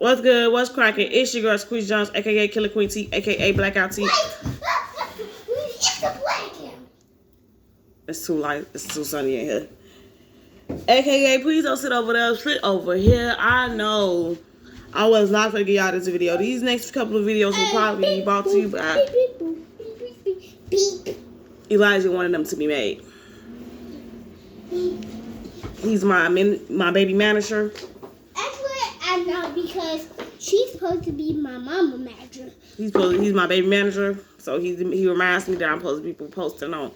What's good? What's cracking? It's your girl, Squeeze Jones, a.k.a. Killer Queen T, a.k.a. Blackout T. It's the blackout. It's too light. It's too sunny in here. A.k.a. please don't sit over there. Sit over here. I know. I was not going to get y'all this video. These next couple of videos will probably be brought to you by Elijah wanted them to be made. He's my baby manager. Actually, I know because she's supposed to be my mama manager. He's my baby manager, so he reminds me that I'm supposed to be posting on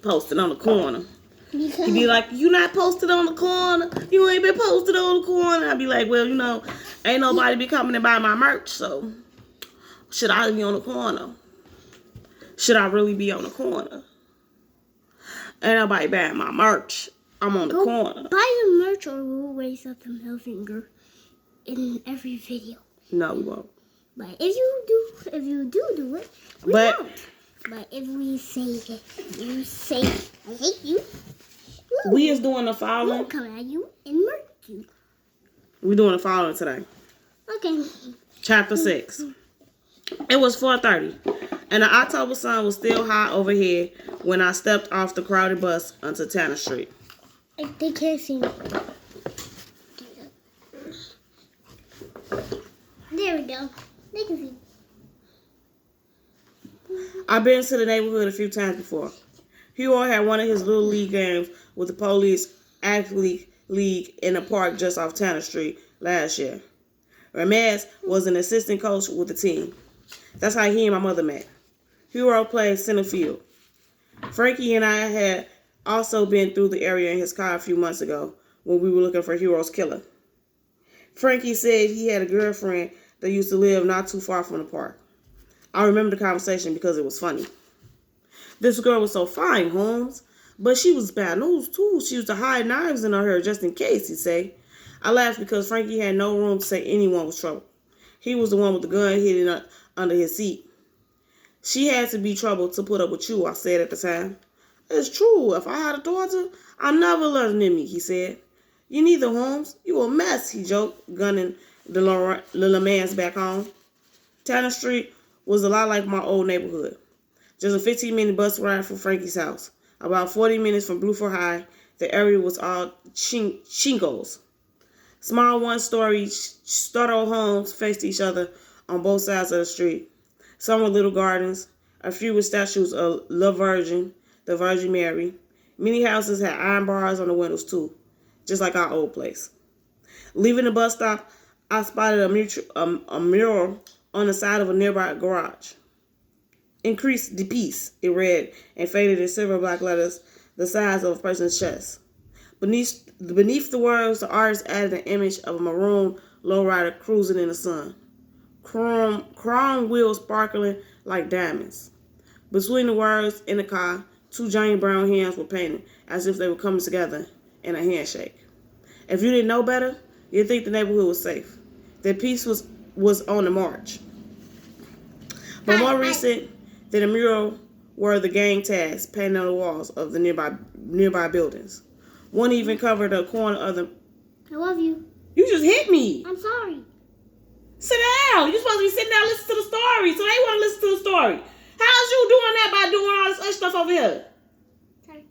the corner. Because He'd be like, "You not posted on the corner? You ain't been posted on the corner." I'd be like, "Well, ain't nobody be coming to buy my merch, so should I be on the corner? Should I really be on the corner? Ain't nobody buying my merch. I'm on the corner." buy the merch or we'll raise up the middle finger in every video. No, we won't. But if you do it, we won't. But if we say you say I hate you, we is doing the we'll following. come at you and murder you. We're doing the following today. Okay. Chapter 6. It was 4:30, and the October sun was still high overhead when I stepped off the crowded bus onto Tanner Street. They can't see me. There we go. They can see. I've been to the neighborhood a few times before. Hero had one of his little league games with the police athlete league in the park just off Tanner Street last year. Ramez was an assistant coach with the team. That's how he and my mother met. Hero played center field. Frankie and I had also been through the area in his car a few months ago when we were looking for Hero's killer. Frankie said he had a girlfriend that used to live not too far from the park. I remember the conversation because it was funny. "This girl was so fine, Holmes, but she was bad news too. She used to hide knives in her hair just in case," he said. I laughed because Frankie had no room to say anyone was trouble. He was the one with the gun hidden under his seat. "She had to be trouble to put up with you," I said at the time. "It's true. If I had a daughter, I'd never let her near me," he said. "You neither, Holmes. You a mess," he joked, gunning the little man's back home. Tanner Street was a lot like my old neighborhood. Just a 15-minute bus ride from Frankie's house. About 40 minutes from Blueford High, the area was all shingles. Small one-story startled homes faced each other on both sides of the street. Some with little gardens, a few with statues of La Virgin, the Virgin Mary. Many houses had iron bars on the windows too, just like our old place. Leaving the bus stop, I spotted a mural on the side of a nearby garage. "Increase the peace," it read, and faded in silver black letters the size of a person's chest. Beneath the words, the artist added an image of a maroon lowrider cruising in the sun. Chrome wheels sparkling like diamonds. Between the words in the car, two giant brown hands were painted as if they were coming together in a handshake. If you didn't know better, you'd think the neighborhood was safe. That peace was on the march. But more recent than the mural were the gang tags painted on the walls of the nearby buildings. One even covered a corner of the... I love you. You just hit me. I'm sorry. Sit down. You're supposed to be sitting down listening to the story, so they want to listen to the story. How's you doing that by doing all this other stuff over here? Sorry.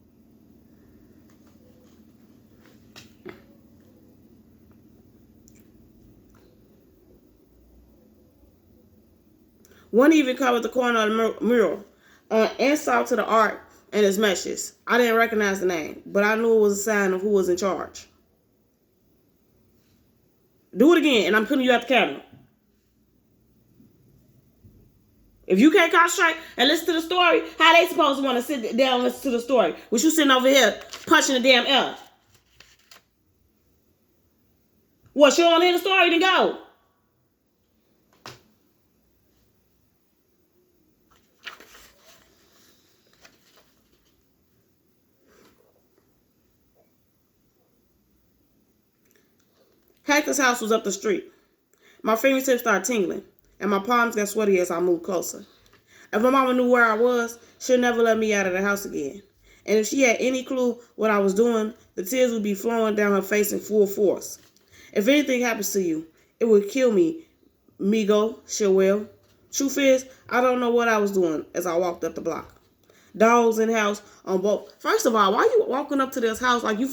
One even covered the corner of the mural. Insult to the art and its meshes. I didn't recognize the name, but I knew it was a sign of who was in charge. Do it again, and I'm putting you at the camera. If you can't concentrate and listen to the story, how they supposed to want to sit down and listen to the story? With you sitting over here punching the damn air. What, you don't want to hear the story? Then go. Hector's house was up the street. My fingertips started tingling, and my palms got sweaty as I moved closer. If my mama knew where I was, she'd never let me out of the house again. And if she had any clue what I was doing, the tears would be flowing down her face in full force. If anything happens to you, It would kill me. Migo, she will. Truth is, I don't know what I was doing as I walked up the block. Dogs in the house on both. First of all, why you walking up to this house like you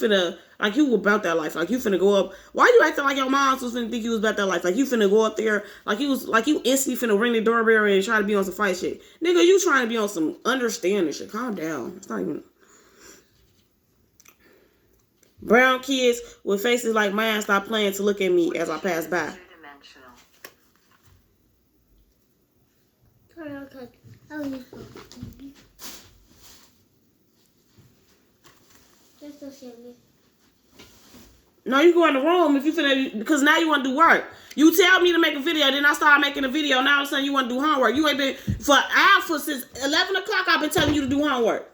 about that life? Like you finna go up. Why you acting like your mom was finna think you was about that life? Like you finna go up there, like you instantly finna ring the doorbell and try to be on some fight shit. Nigga, you trying to be on some understanding shit. Calm down. It's not even. Brown kids with faces like mine stop playing to look at me as I pass by. No, you go in the room if you finna, because now you want to do work. You tell me to make a video, then I start making a video. Now all of a sudden you want to do homework. You ain't been for since 11 o'clock. I've been telling you to do homework.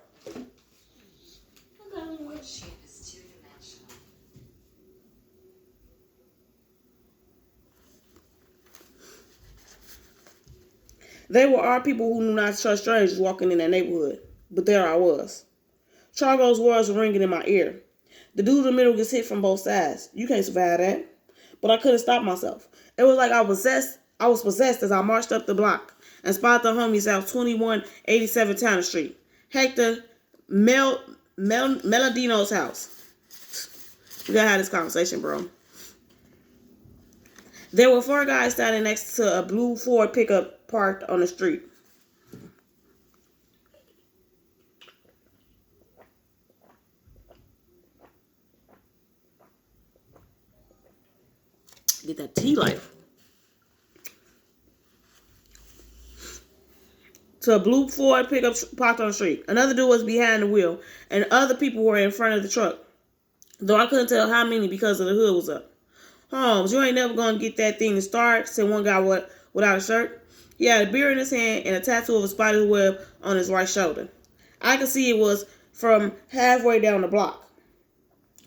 They were all people who knew not to trust strangers walking in that neighborhood. But there I was. Chargo's words were ringing in my ear. The dude in the middle gets hit from both sides. You can't survive that. But I couldn't stop myself. It was like I was possessed as I marched up the block and spotted the homies out 2187 Tanner Street. Hector Meladino's house. We gotta have this conversation, bro. There were 4 guys standing next to a blue Ford pickup parked on the street. Get that tea life. To a blue Ford pickup parked on the street. Another dude was behind the wheel, and other people were in front of the truck. Though I couldn't tell how many because of the hood was up. Holmes, you ain't never gonna get that thing to start, said one guy without a shirt. He had a beer in his hand and a tattoo of a spider's web on his right shoulder. I could see it was from halfway down the block.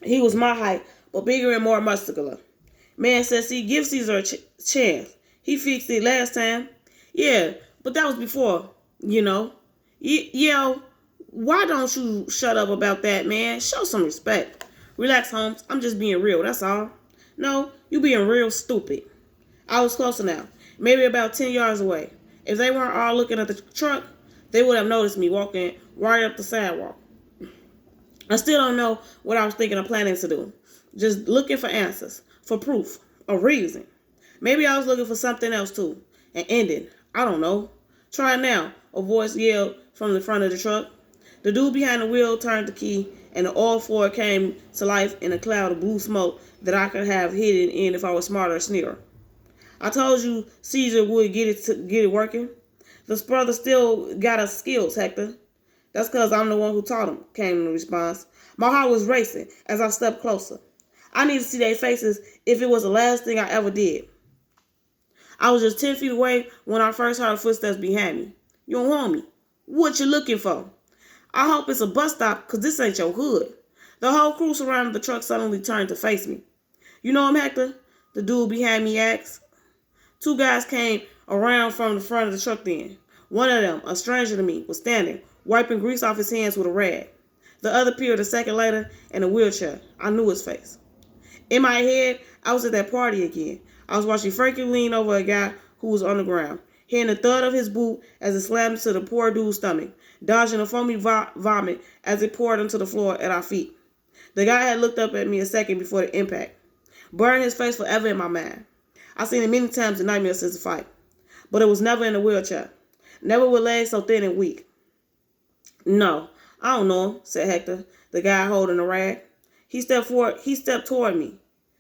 He was my height, but bigger and more muscular. Man says he gives Caesar a chance. He fixed it last time. Yeah, but that was before, you know. Yo, why don't you shut up about that, man? Show some respect. Relax, Holmes. I'm just being real, that's all. No, you being real stupid. I was closer now, maybe about 10 yards away. If they weren't all looking at the truck, they would have noticed me walking right up the sidewalk. I still don't know what I was thinking of planning to do. Just looking for answers, for proof, a reason. Maybe I was looking for something else too. An ending. I don't know. Try it now, a voice yelled from the front of the truck. The dude behind the wheel turned the key, and the oil Ford came to life in a cloud of blue smoke that I could have hidden in if I was smarter or sneaker. I told you Caesar would get it working. This brother still got us skills, Hector. That's because I'm the one who taught him, came the response. My heart was racing as I stepped closer. I needed to see their faces if it was the last thing I ever did. I was just 10 feet away when I first heard footsteps behind me. You don't want me. What you looking for? I hope it's a bus stop, because this ain't your hood. The whole crew surrounding the truck suddenly turned to face me. You know him, Hector? The dude behind me asked. 2 guys came around from the front of the truck then. One of them, a stranger to me, was standing, wiping grease off his hands with a rag. The other appeared a second later in a wheelchair. I knew his face. In my head, I was at that party again. I was watching Frankie lean over a guy who was on the ground, hearing the thud of his boot as it slammed into the poor dude's stomach, dodging a foamy vomit as it poured onto the floor at our feet. The guy had looked up at me a second before the impact, burning his face forever in my mind. I've seen it many times in nightmares since the fight, but it was never in a wheelchair, never with legs so thin and weak. No, I don't know him, said Hector, the guy holding the rag. He stepped toward me.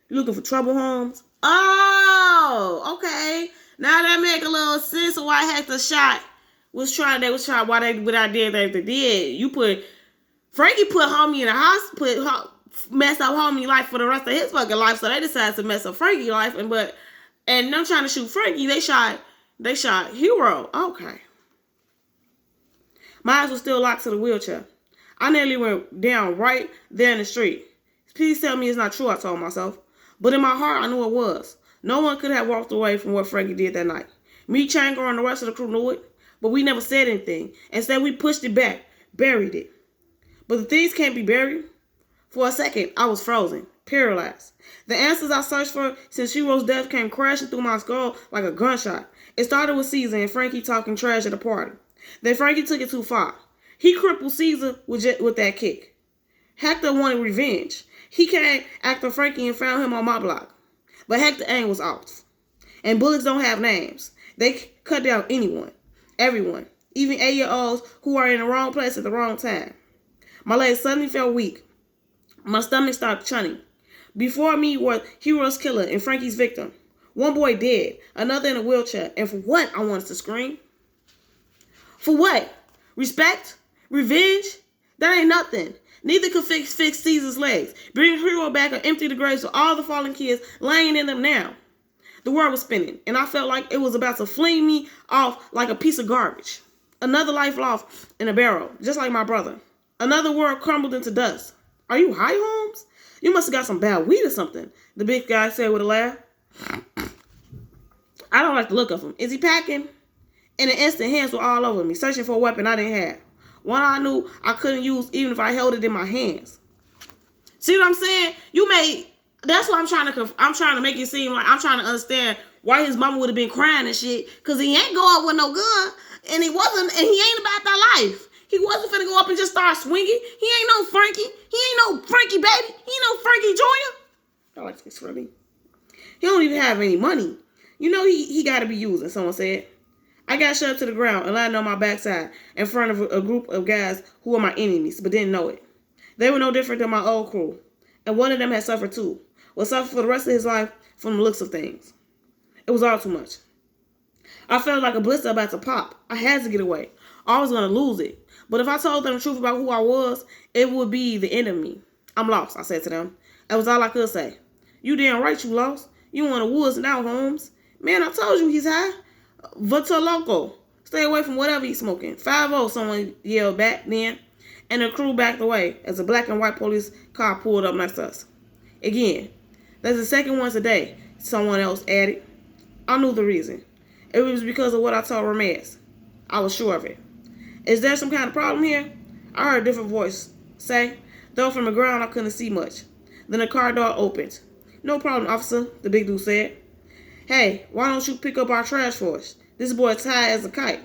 You looking for trouble, Holmes? Oh, okay. Now that make a little sense of why Hector was trying why they what I did that they did. Frankie put homie in the hospital, messed up homie life for the rest of his fucking life, so they decided to mess up Frankie's life, and them trying to shoot Frankie, they shot Hero. Okay. My eyes were still locked to the wheelchair. I nearly went down right there in the street. Please tell me it's not true, I told myself. But in my heart, I knew it was. No one could have walked away from what Frankie did that night. Me, Chango, and the rest of the crew knew it, but we never said anything. Instead, we pushed it back, buried it. But the things can't be buried. For a second, I was frozen. paralyzed. The answers I searched for since Shiro's death came crashing through my skull like a gunshot. It started with Caesar and Frankie talking trash at the party. Then Frankie took it too far. He crippled Caesar with that kick. Hector wanted revenge. He came after Frankie and found him on my block. But Hector's aim was off. And bullets don't have names. They cut down anyone, everyone, even 8-year-olds who are in the wrong place at the wrong time. My legs suddenly felt weak. My stomach started churning. Before me were Hero's killer and Frankie's victim. One boy dead, another in a wheelchair. And for what? I wanted to scream. For what? Respect? Revenge? That ain't nothing. Neither could fix Caesar's legs, bring Hero back, or empty the graves of all the fallen kids laying in them now. The world was spinning, and I felt like it was about to fling me off like a piece of garbage. Another life lost in a barrel, just like my brother. Another world crumbled into dust. Are you high, Holmes? You must have got some bad weed or something, the big guy said with a laugh. I don't like the look of him. Is he packing? In an instant, hands were all over me, searching for a weapon I didn't have. One I knew I couldn't use even if I held it in my hands. See what I'm saying? That's what I'm trying to make it seem like I'm trying to understand why his mama would have been crying and shit. Cause he ain't go up with no gun. And he ain't about that life. He wasn't finna go up and just start swinging. He ain't no Frankie. He ain't no Frankie baby. He ain't no Frankie Jr. I like this for me. He don't even have any money. You know he gotta be using, someone said. I got shoved to the ground and landed on my backside in front of a group of guys who were my enemies, but didn't know it. They were no different than my old crew. And one of them had suffered too. Would suffer for the rest of his life from the looks of things. It was all too much. I felt like a blister about to pop. I had to get away. I was going to lose it. But if I told them the truth about who I was, it would be the end of me. I'm lost, I said to them. That was all I could say. You damn right you lost. You in the woods now, Holmes. Man, I told you he's high. Vito Loco. Stay away from whatever he's smoking. 5-0, someone yelled back then. And the crew backed away as a black and white police car pulled up next to us. Again, that's the second one today, someone else added. I knew the reason. It was because of what I told Ramirez. I was sure of it. Is there some kind of problem here? I heard a different voice say, though from the ground I couldn't see much. Then the car door opened. No problem, officer, the big dude said. Hey, why don't you pick up our trash for us? This boy's high as a kite.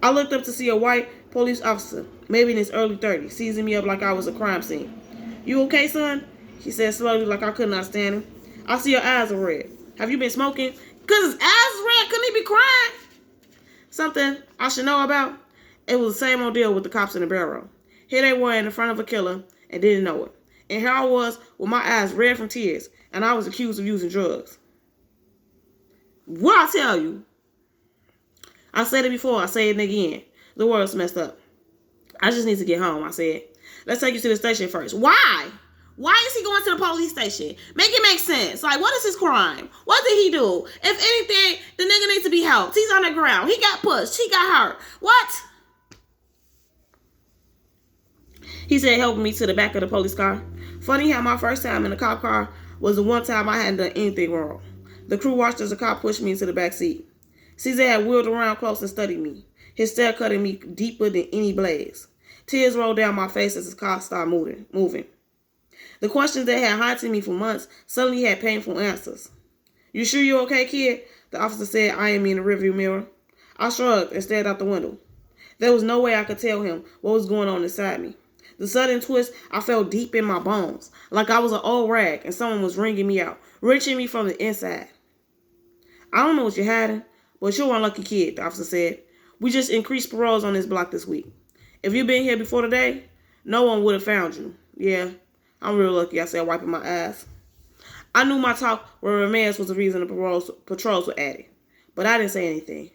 I looked up to see a white police officer, maybe in his early 30s, seizing me up like I was a crime scene. You okay, son? He said slowly like I couldn't understand him. I see your eyes are red. Have you been smoking? Because his eyes is red. Couldn't he be crying? Something I should know about? It was the same ordeal with the cops in the barrel. Here they were in the front of a killer and didn't know it. And here I was with my eyes red from tears, and I was accused of using drugs. What I tell you? I said it before, I say it again. The world's messed up. I just need to get home, I said. Let's take you to the station first. Why? Why is he going to the police station? Make it make sense. Like, what is his crime? What did he do? If anything, the nigga needs to be helped. He's on the ground. He got pushed. He got hurt. What? He said, helping me to the back of the police car. Funny how my first time in the cop car was the one time I hadn't done anything wrong. The crew watched as the cop pushed me into the back seat. Caesar had wheeled around close and studied me, his stare cutting me deeper than any blaze. Tears rolled down my face as the car started moving. The questions that had haunted me for months suddenly had painful answers. You sure you're okay, kid? The officer said, eyeing me in the rearview mirror. I shrugged and stared out the window. There was no way I could tell him what was going on inside me. The sudden twist I felt deep in my bones, like I was an old rag and someone was wringing me out, wrenching me from the inside. I don't know what you're hiding, but you're one lucky kid, the officer said. We just increased paroles on this block this week. If you'd been here before today, no one would have found you. Yeah, I'm real lucky, I said, wiping my eyes. I knew my talk with Ramirez was the reason the patrols were added, but I didn't say anything.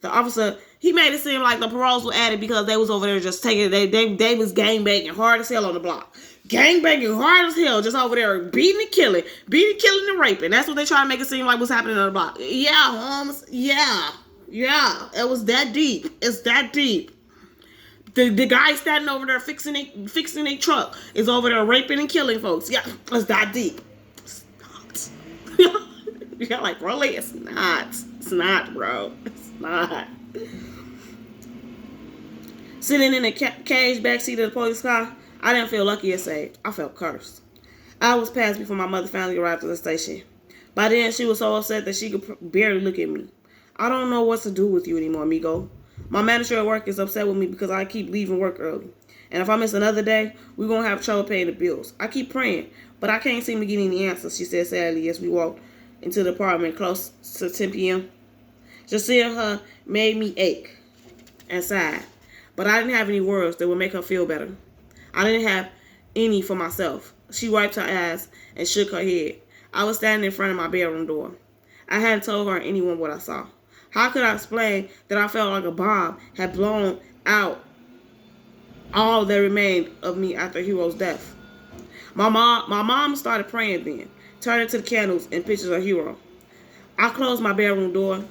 The officer, he made it seem like the paroles were added because they was over there just taking, they was gangbanging hard as hell on the block. Gangbanging hard as hell, just over there beating and killing and raping. That's what they try to make it seem like was happening on the block. Yeah, Holmes, yeah, it was that deep. It's that deep. The guy standing over there fixing a truck is over there raping and killing folks. Yeah, it's that deep. It's not. You're like, really? It's not. It's not, bro. It's not. Sitting in the cage backseat of the police car, I didn't feel lucky or saved. I felt cursed. Hours passed before my mother finally arrived at the station. By then, she was so upset that she could barely look at me. I don't know what to do with you anymore, amigo. My manager at work is upset with me because I keep leaving work early. And if I miss another day, we're going to have trouble paying the bills. I keep praying, but I can't seem to get any answers, she said sadly as we walked into the apartment close to 10 p.m. Just seeing her made me ache and sigh. But I didn't have any words that would make her feel better. I didn't have any for myself. She wiped her eyes and shook her head. I was standing in front of my bedroom door. I hadn't told her or anyone what I saw. How could I explain that I felt like a bomb had blown out all that remained of me after Hero's death? My mom started praying then, turning to the candles and pictures of Hero. I closed my bedroom door,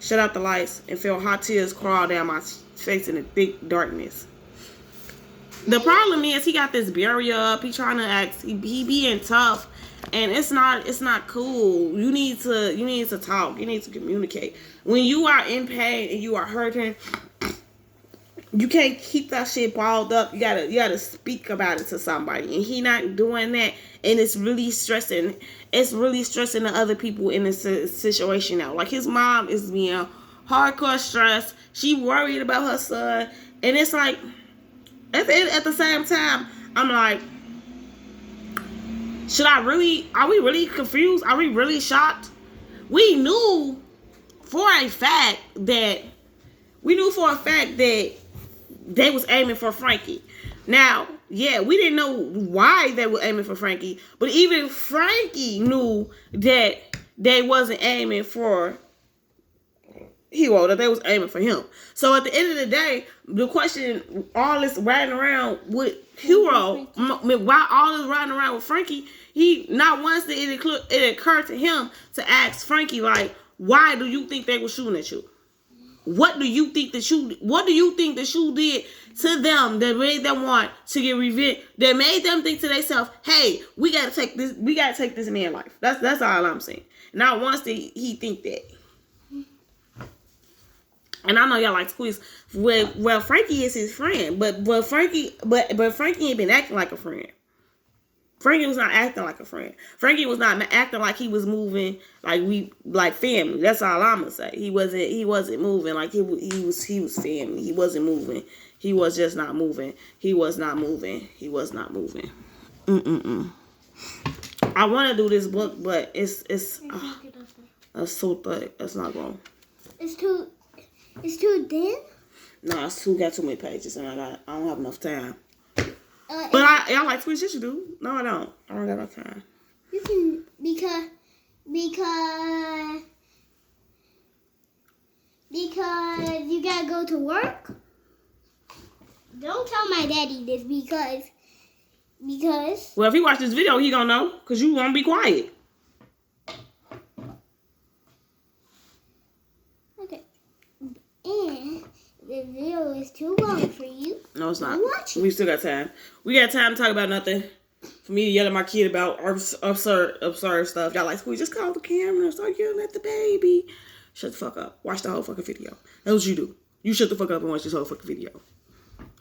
shut out the lights, and felt hot tears crawl down my face in the thick darkness. The problem is he got this barrier up. He trying to act. He being tough, and it's not cool. You need to talk. You need to communicate. When you are in pain and you are hurting, you can't keep that shit balled up. You gotta speak about it to somebody, and he not doing that, and it's really stressing. It's really stressing the other people in this situation now. Like his mom is being hardcore stressed. She worried about her son, and it's like. At the same time, I'm like, are we really confused? Are we really shocked? We knew for a fact that they was aiming for Frankie. Now, yeah, we didn't know why they were aiming for Frankie, but even Frankie knew that they wasn't aiming for Hero, that they was aiming for him. So at the end of the day, the question, all this riding around with Hero, why all this riding around with Frankie, he not once did it occur to him to ask Frankie, like, why do you think they were shooting at you? What do you think the shoe did to them that made them want to get revenge? That made them think to themselves, hey, we gotta take this man's life. That's all I'm saying. Not once did he think that. And I know y'all like squeeze. Well, Frankie is his friend, but Frankie ain't been acting like a friend. Frankie was not acting like a friend. Frankie was not acting like he was moving like family. That's all I'm gonna say. He wasn't moving like he was family. He wasn't moving. He was just not moving. He was not moving. I want to do this book, but it's so thick. It's not going. It's too thin? No, it's got too many pages, and I don't have enough time. But I like squeeze. Yes, you do. No, I don't. I don't got enough time. You can because you gotta go to work. Don't tell my daddy this because. Well, if he watch this video, he gonna know because you won't be quiet. And the video is too long for you. No, it's not. We still got time. We got time to talk about nothing. For me to yell at my kid about absurd stuff. Y'all like, squeeze, just call the camera and start yelling at the baby. Shut the fuck up. Watch the whole fucking video. That's what you do. You shut the fuck up and watch this whole fucking video.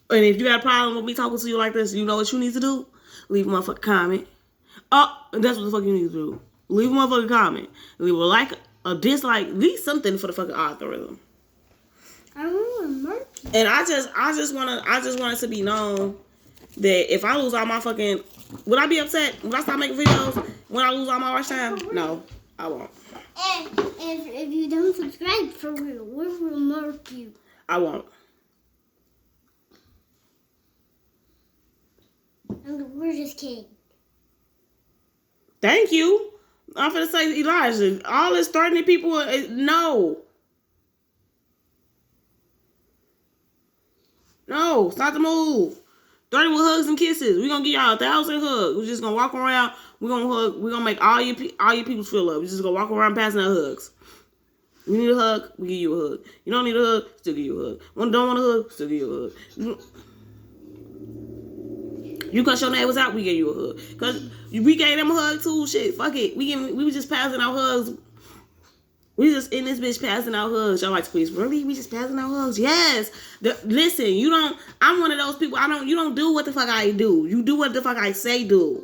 And if you got a problem with me talking to you like this, you know what you need to do? Leave a motherfucking comment. Oh, that's what the fuck you need to do. Leave a motherfucking comment. Leave a like, a dislike, leave something for the fucking algorithm. I want to murk you. And I just want it to be known that if I lose all my fucking, would I be upset when I stop making videos when I lose all my watch time? No, I won't. And if you don't subscribe for real, we will murk you. I won't. We're just kidding. Thank you. I'm finna say, Elijah, all this threatening people, no. No, stop the move. 30 with hugs and kisses. We're gonna give y'all 1,000 hugs. We're just gonna walk around. We're gonna hug. We're gonna make all your people feel love. We're just gonna walk around passing out hugs. You need a hug, we give you a hug. You don't need a hug, still give you a hug. Don't want a hug, still give you a hug. You cuss your neighbors out, we give you a hug. Cause we gave them a hug too. Shit, fuck it. We were just passing out hugs. We just in this bitch passing out hugs. Y'all like, squeeze, really? We just passing out hugs? Yes. Listen, I'm one of those people. You don't do what the fuck I do. You do what the fuck I say do.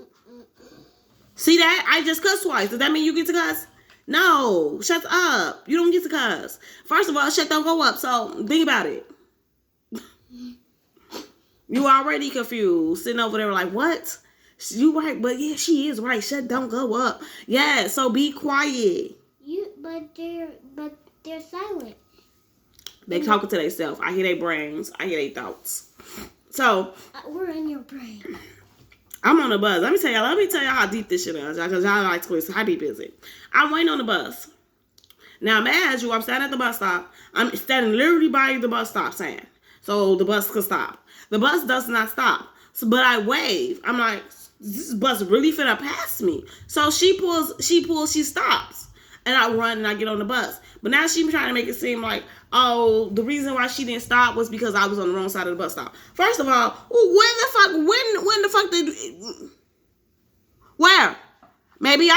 See that? I just cussed twice. Does that mean you get to cuss? No. Shut up. You don't get to cuss. First of all, shit don't go up. So think about it. You already confused. Sitting over there like, what? You right, but yeah, she is right. Shut don't go up. Yeah, so be quiet. But they're silent. They talking to themselves. I hear their brains. I hear their thoughts. So we're in your brain. I'm on the bus. Let me tell y'all how deep this shit is. Because y'all like twist. How deep is it? I'm waiting on the bus. Now, imagine you, I'm standing at the bus stop. I'm standing literally by the bus stop stand. So the bus could stop. The bus does not stop. So, but I wave. I'm like, this bus really finna pass me. So she stops. And I run and I get on the bus. But now she's trying to make it seem like, oh, the reason why she didn't stop was because I was on the wrong side of the bus stop. First of all, when the fuck did, where? Maybe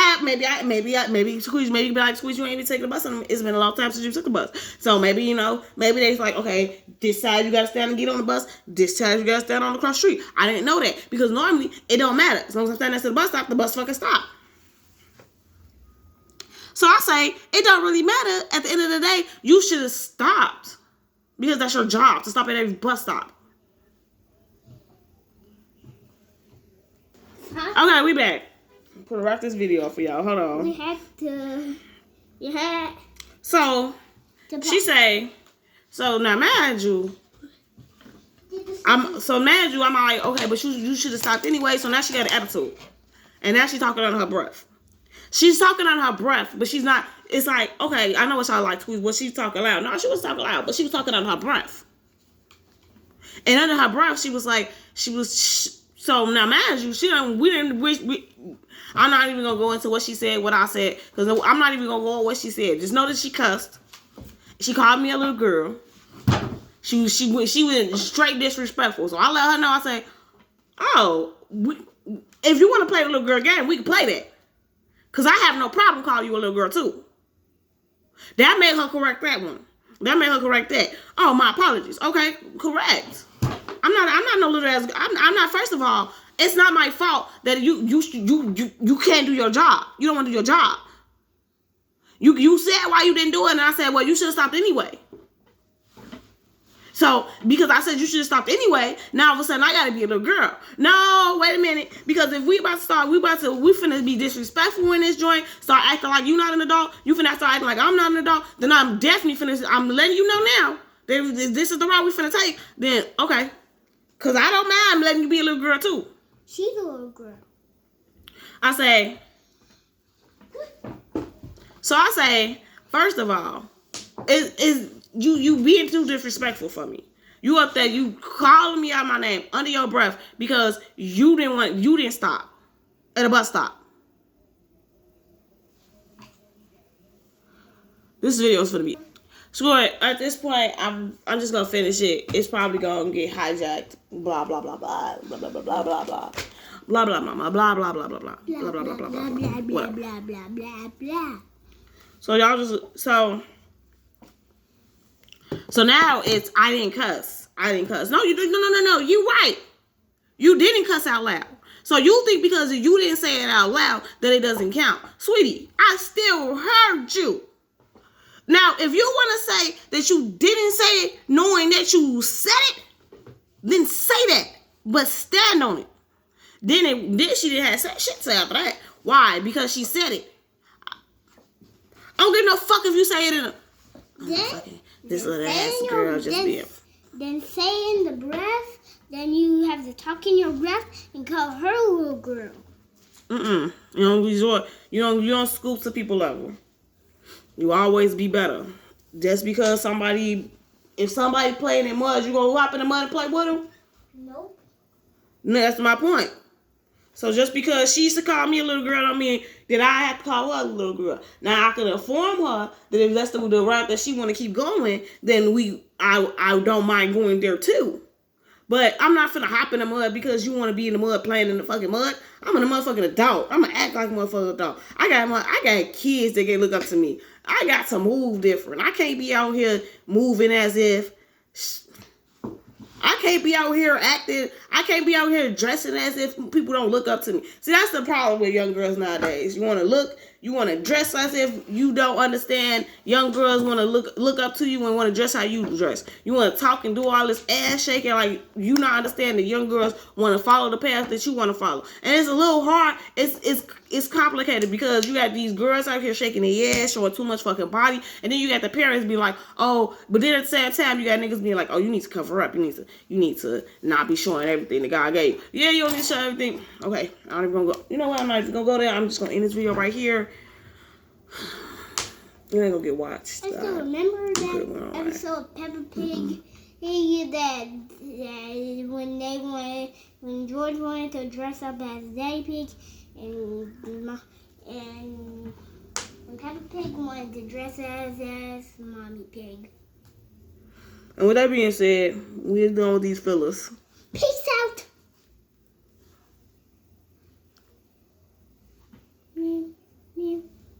Squeeze, maybe be like, Squeeze, you ain't even taking the bus. And it's been a long time since you took the bus. So maybe, maybe they're like, okay, this side you gotta stand and get on the bus. This side you gotta stand on the cross street. I didn't know that because normally it don't matter. As long as I'm standing next to the bus stop, the bus fucking stop. So I say, it don't really matter. At the end of the day, you should have stopped. Because that's your job, to stop at every bus stop. Okay, we back. I'm gonna wrap this video for y'all. Hold on. We had to... So, she say, so now mind you, I'm like, okay, but you should have stopped anyway. So now she got an attitude. And now she's talking under her breath. She's talking under her breath, but she's not. It's like, okay, I know what y'all like, but she's talking loud. No, she was talking loud, but she was talking under her breath. And under her breath, she was like, so now mind you, I'm not even gonna go into what she said, what I said, because I'm not even gonna go on what she said. Just know that she cussed. She called me a little girl. She went straight disrespectful. So I let her know. I say, oh, if you want to play the little girl game, we can play that. Because I have no problem calling you a little girl, too. That made her correct that one. That made her correct that. Oh, my apologies. Okay, correct. I'm not no little ass. I'm not, first of all, it's not my fault that you can't do your job. You don't want to do your job. You said why you didn't do it, and I said, well, you should have stopped anyway. So, because I said you should have stopped anyway, now all of a sudden I gotta be a little girl. No, wait a minute. Because if we finna be disrespectful in this joint, start acting like you not an adult, you finna start acting like I'm not an adult, then I'm definitely I'm letting you know now that this is the route we finna take, then okay. Because I don't mind letting you be a little girl too. She's a little girl. I say, first of all, you being too disrespectful for me. You up there, you calling me out my name under your breath because you didn't stop at a bus stop. This video is for me. Screw it. At this point, I'm just gonna finish it. It's probably gonna get hijacked. Blah blah blah blah blah blah blah blah blah blah. Blah blah blah blah blah blah blah blah blah blah blah blah blah blah blah blah blah. So y'all just so now it's I didn't cuss. No, you didn't. No. You right. You didn't cuss out loud. So you think because you didn't say it out loud that it doesn't count, sweetie? I still heard you. Now, if you want to say that you didn't say it knowing that you said it, then say that, but stand on it. Then she didn't have shit to say after that. Why? Because she said it. I don't give no fuck if you say it in a... This little ass girl just being... Then say in the breath, then you have to talk in your breath and call her a little girl. You don't scoop to people level. You always be better. Just because if somebody playing in mud, you gonna hop in the mud and play with them? Nope. No, that's my point. So just because she used to call me a little girl don't mean that I have to call her a little girl. Now I can inform her that if that's the route that she want to keep going, then I don't mind going there too. But I'm not finna hop in the mud because you want to be in the mud playing in the fucking mud. I'm a motherfucking adult. I'm gonna act like a motherfucking adult. I got kids that can look up to me. I got to move different. I can't be out here moving as if... I can't be out here acting. I can't be out here dressing as if people don't look up to me. See, that's the problem with young girls nowadays. You want to dress as if you don't understand. Young girls want to look up to you and want to dress how you dress. You want to talk and do all this ass shaking like you not understand that young girls want to follow the path that you want to follow. And it's a little hard. It's complicated because you got these girls out here shaking their ass, showing too much fucking body, and then you got the parents be like, oh, but then at the same time you got niggas being like, oh, you need to cover up. You need to not be showing everything that God gave you. Yeah, you don't need to show everything. Okay, I'm not even gonna go. You know what? I'm not even gonna go there. I'm just gonna end this video right here. You ain't gonna get watched. I still remember that episode of Peppa Pig. That when George wanted to dress up as Daddy Pig, and when Peppa Pig wanted to dress as Mommy Pig. And with that being said, we're done with these fillers.